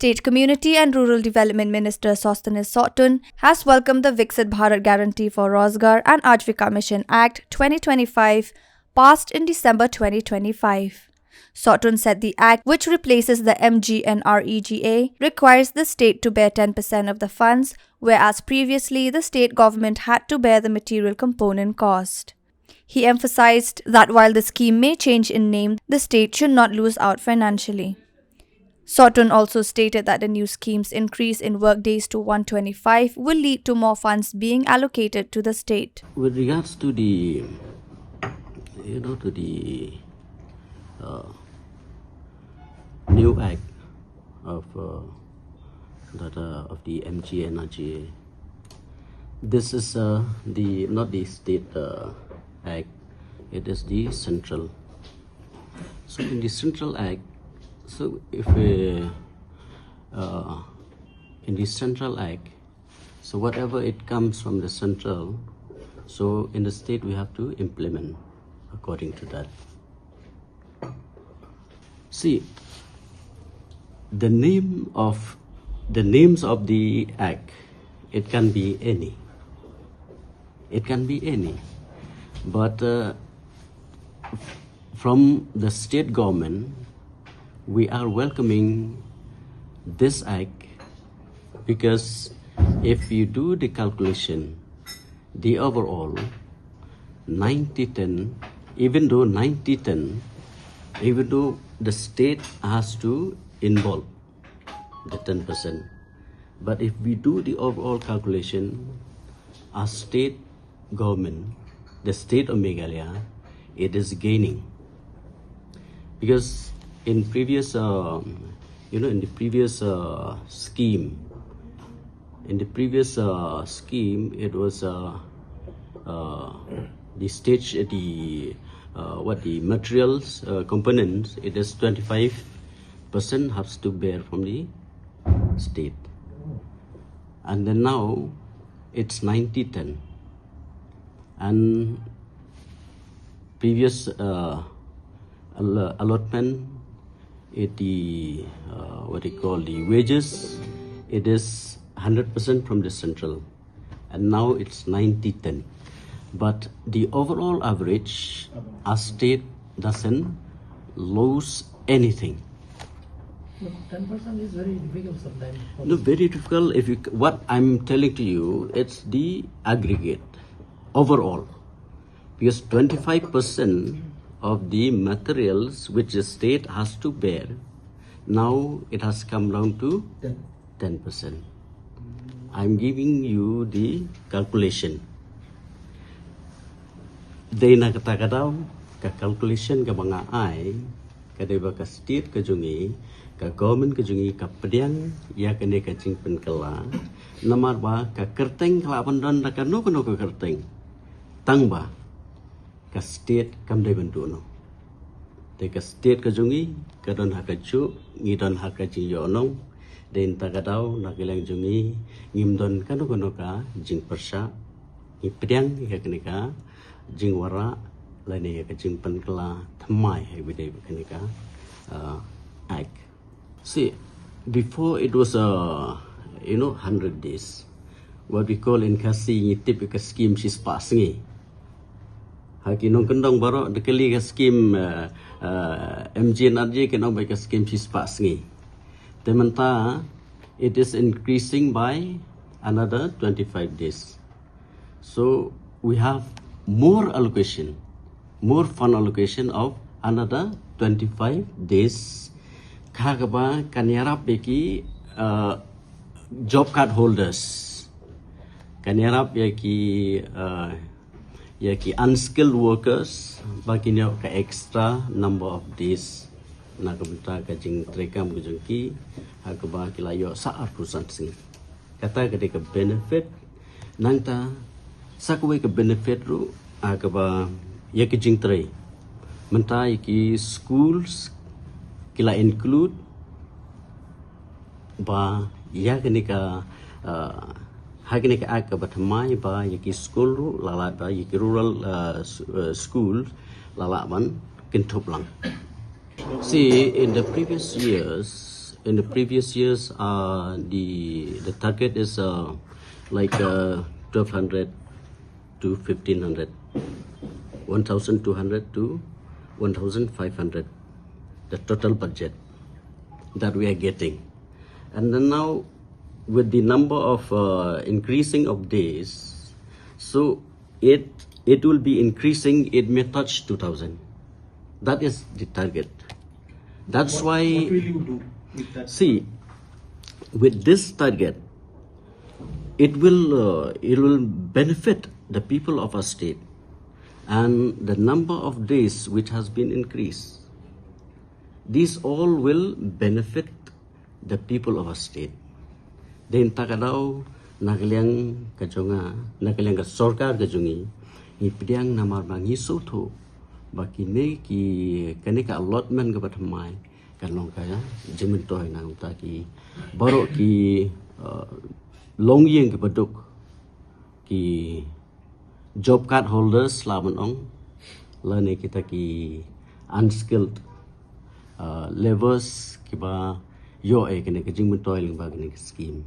State Community and Rural Development Minister Sostanis Sotun has welcomed the Viksit Bharat Guarantee for Rozgar and Ajivika Mission Act 2025 passed in December 2025. Sotun said the act, which replaces the MGNREGA, requires the state to bear 10% of the funds, whereas previously the state government had to bear the material component cost. He emphasized that while the scheme may change in name, the state should not lose out financially. Sotun also stated that the new scheme's increase in workdays to 125 will lead to more funds being allocated to the state. With regards to the, new act of of the MGNRGA, this is not the state act, it is the central. So in the central act, so if in the central act, so whatever it comes from the central, so in the state we have to implement according to that. See, the names of the act, it can be any. It can be any. But from the state government, we are welcoming this act because if you do the calculation, the overall 90-10, even though 90-10, even though the state has to involve the 10%, but if we do the overall calculation, our state government, the state of Meghalaya, it is gaining. Because in previous, in the previous scheme, it was the stage, the materials components, it is 25% has to bear from the state, and then now it's 90-10, and previous allotment, the wages, it is 100% from the central, and now it's 90-10. But the overall average, our state doesn't lose anything. No, 10% is very difficult sometimes. No, very difficult. What I'm telling to you, it's the aggregate overall, because 25% of the materials which the state has to bear, now it has come down to 10%. I'm giving you the calculation. They na kata ka calculation ka mga ay kadeba ka state ka jungi ka government ka jungi ka pediang ya kene ka jingpen kala namar ba ka kerteng kala bandon na ka no ka kerteng tang ba ka state kam de bentu no te ka state ka jungi ka don ha ka chu ngi don ha ka jing yo no den ta ka daw na kilang jungi ngim don ka no ka jing persa ngi pediang ya kene ka jing wara lainnya ke jing penkela thamai hai bidai kanika act. See, before it was 100 days, what we call in kasi typical scheme she's passing. Haki nong kendong baro dekali ka scheme MGNRG kenong by ka scheme she's passing. Tementa it is increasing by another 25 days. So we have more allocation, more fund allocation of another 25 days. Kagaba kanyarap beki job card holders, kanyarap yaki unskilled workers, baginya ka extra number of days. Nakabenta kajing trekam kujungki, kagaba kilayo saat perusahaan sing. Kata ketika benefit, nangta sakwe ke benefit ru agaba yaki jing tre menta yaki schools kila include ba yakinika hakinika agaba thamai ba yaki school ru lala ba yaki rural schools lala ban kintop lang. See, in the previous years in the previous years, the target is like 1,200 to 1,500, 1,200 to 1,500, the total budget that we are getting. And then now, with the number of increasing of days, so it will be increasing. It may touch 2,000. That is the target. That's why. What will you do with that? See, with this target, it will benefit the people of our state, and the number of days which has been increased. These all will benefit the people of our state. Then takadaw nagaliang kajonga, nagaliang ka sorkar kajungi, ipidiang namar bang hisoto, bakine ki kanika allotment ka pathamai, kanong kaya jimintoy na utaki, baro ki longyeng ka paduk, ki job card holders laban ong, lane kita ki unskilled laborers kiba yo kene ka jimintoy ling ba kene scheme.